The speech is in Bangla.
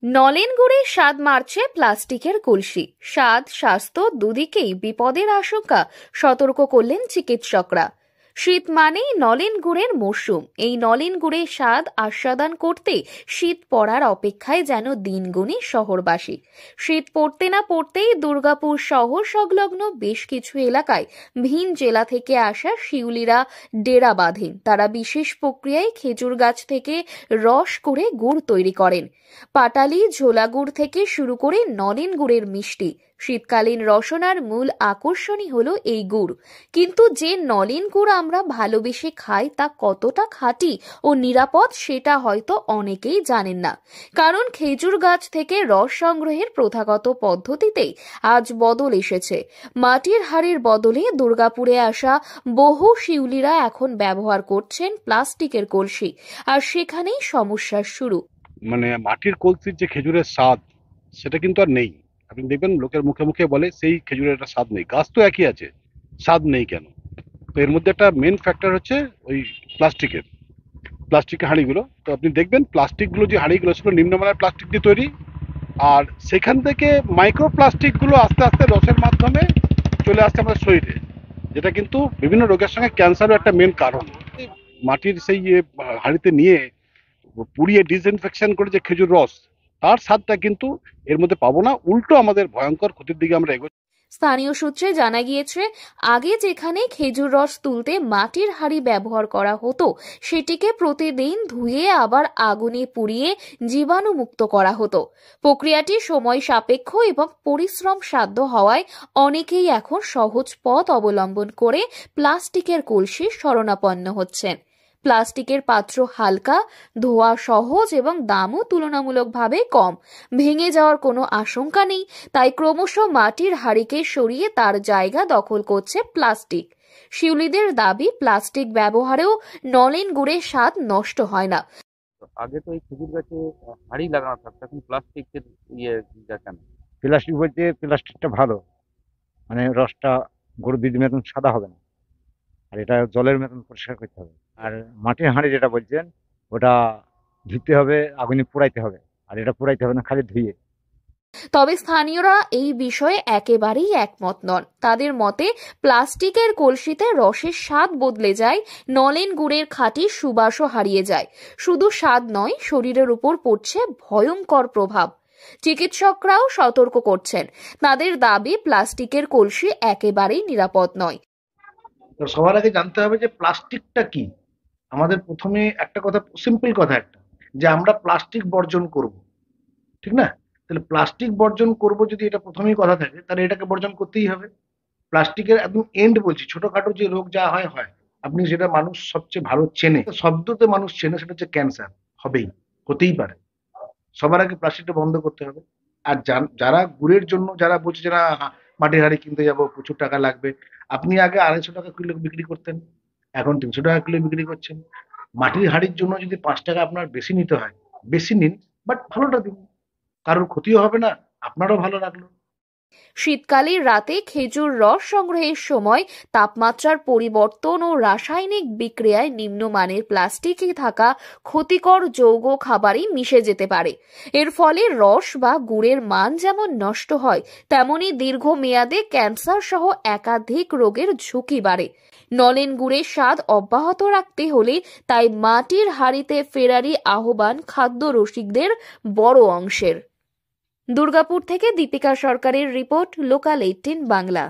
নলেন গুড়ে স্বাদ মারছে প্লাস্টিকের কলসি। স্বাদ স্বাস্থ্য দুদিকেই বিপদের আশঙ্কা, সতর্ক করলেন চিকিৎসকরা। শীত মানেই নলেন গুড়ের মরশুম। এই নলেন গুড়ের স্বাদ আস্বাদন করতে শীত পড়ার অপেক্ষায় যেন দিনগুনি শহরবাসী। শীত পড়তে না পড়তেই দুর্গাপুর শহর সংলগ্ন বেশ কিছু এলাকায় ভিন জেলা থেকে আসা শিউলিরা ডেরা বাঁধেন। তারা বিশেষ প্রক্রিয়ায় খেজুর গাছ থেকে রস করে গুড় তৈরি করেন। পাটালি, ঝোলা গুড় থেকে শুরু করে নলেন গুড়ের মিষ্টি, শীতকালীন রসনার মূল আকর্ষণই হলো এই গুড়। কিন্তু যে নলেন গুড় আমরা ভালোবেসে খাই তা কতটা খাঁটি ও নিরাপদ সেটা হয়তো অনেকেই জানেন না। কারণ খেজুর গাছ থেকে রস সংগ্রহের প্রথাগত পদ্ধতিতেই আজ বদল এসেছে। মাটির হাড়ির বদলে দুর্গাপুরে আসা বহু শিউলিরা এখন ব্যবহার করছেন প্লাস্টিকের কলসি, আর সেখানেই সমস্যার শুরু। মাটির কলসির যে খেজুরের স্বাদ সেটা কিন্তু আর নেই। আপনি দেখবেন লোকের মুখে মুখে বলে সেই খেজুরের একটা স্বাদ নেই। গাছ তো একই আছে, স্বাদ নেই কেন? তো এর মধ্যে একটা মেন ফ্যাক্টর হচ্ছে ওই প্লাস্টিকের হাঁড়িগুলো। তো আপনি দেখবেন প্লাস্টিকগুলো যে হাঁড়িগুলো সেগুলো নিম্নমানের প্লাস্টিক দিয়ে তৈরি, আর সেখান থেকে মাইক্রো প্লাস্টিকগুলো আস্তে আস্তে রসের মাধ্যমে চলে আসছে আমাদের শরীরে, যেটা কিন্তু বিভিন্ন রোগের সঙ্গে ক্যান্সারও একটা মেন কারণ। মাটির সেই হাঁড়িতে নিয়ে পুড়িয়ে ডিসইনফেকশন করে যে খেজুর রস, তার স্বাদটা কিন্তু এর মধ্যে পাবো না। উল্টো আমাদের ভয়ঙ্কর ক্ষতির দিকে আমরা এগোচ্ছি। স্থানীয় সূত্রে জানা গিয়েছে, আগে যেখানে খেজুর রস তুলতে মাটির হাঁড়ি ব্যবহার করা হতো, সেটিকে প্রতিদিন ধুয়ে আবার আগুনে পুড়িয়ে জীবাণুমুক্ত করা হতো। প্রক্রিয়াটি সময় সাপেক্ষ এবং পরিশ্রম সাধ্য হওয়ায় অনেকেই এখন সহজ পথ অবলম্বন করে প্লাস্টিকের কলসির শরণাপন্ন হচ্ছেন। প্লাস্টিকের পাত্র হালকা, ধোয়া সহজ এবং দামও তুলনামূলকভাবে কম। ভেঙে যাওয়ার কোনো আশঙ্কা নেই, তাই ক্রমশ মাটির হাঁড়িকে সরিয়ে তার জায়গা দখল করছে প্লাস্টিক। শিউলিদের দাবি, প্লাস্টিক ব্যবহারেও নলেন গুড়ের স্বাদ নষ্ট হয় না। আগে তো এই খেজুর গাছে হাঁড়ি লাগানো থাকতো, এখন প্লাস্টিকের কেন? প্লাস্টিক বলতে প্লাস্টিকটা ভালো, রসটা গরুর দুধের মতন সাদা হবে না, আর এটা জলের মতন পরিষ্কার করতে হবে। আর মাটির হাঁড়ি যেটা বলছেন, ওটা ধুতে হবে, আগুনে পোড়াইতে হবে, আর এটা পোড়াইতে হবে না, খালি ধুয়ে। তবে স্থানীয়রা এই বিষয়ে একেবারেই একমত নন। তাদের মতে প্লাস্টিকের কলসিতে রসের স্বাদ বদলে যায়, নলেন গুড়ের খাঁটি সুবাসও হারিয়ে যায়। শুধু স্বাদ নয়, শরীরের উপর পড়ছে ভয়ঙ্কর প্রভাব। চিকিৎসকরাও সতর্ক করছেন। তাদের দাবি, প্লাস্টিকের কলসি একেবারেই নিরাপদ নয়। তো সবার আগে জানতে হবে যে প্লাস্টিকটা কি। আমাদের প্রথমে একটা কথা, সিম্পল কথা একটা, যে আমরা প্লাস্টিক বর্জন করব, ঠিক না? তাহলে প্লাস্টিক বর্জন করব যদি এটা প্রথমেই কথা থাকে, তাহলে এটাকে বর্জন করতেই হবে। প্লাস্টিকের একদম এন্ড বলছি, ছোটখাটো যে রোগ যা হয় হয়, আপনি যেটা মানুষ সবচেয়ে ভালো চেনে, শব্দতে মানুষ চেনে, সেটা হচ্ছে ক্যান্সার। হবেই, হতেই পারে। সবার আগে প্লাস্টিকটা বন্ধ করতে হবে। আর যারা গুড়ের জন্য যারা বলছে যে না মাটির হাঁড়ি কিনতে যাব, প্রচুর টাকা লাগবে, আপনি আগে 250 টাকা কিলো বিক্রি করতেন, এখন 300 টাকা কিলো বিক্রি করছেন। মাটির হাঁড়ির জন্য যদি 5 টাকা আপনার বেশি নিতে হয়, বেশি নিন, বাট ভালোটা দিন, কারোর ক্ষতিও হবে না, আপনারও ভালো লাগলো। শীতকালের রাতে খেজুর রস সংগ্রহের সময় তাপমাত্রার পরিবর্তন ও রাসায়নিক বিক্রিয়ায় নিম্নমানের প্লাস্টিকে থাকা ক্ষতিকর যৌগ খাবারই মিশে যেতে পারে। এর ফলে রস বা গুড়ের মান যেমন নষ্ট হয়, তেমনি দীর্ঘমেয়াদে ক্যান্সার সহ একাধিক রোগের ঝুঁকি বাড়ে। নলেন গুড়ের স্বাদ অব্যাহত রাখতে হলে তাই মাটির হাঁড়িতে ফেরারই আহ্বান খাদ্য রসিকদের বড় অংশের। দুর্গাপুর থেকে দীপিকা সরকারের রিপোর্ট, লোকাল 18 বাংলা।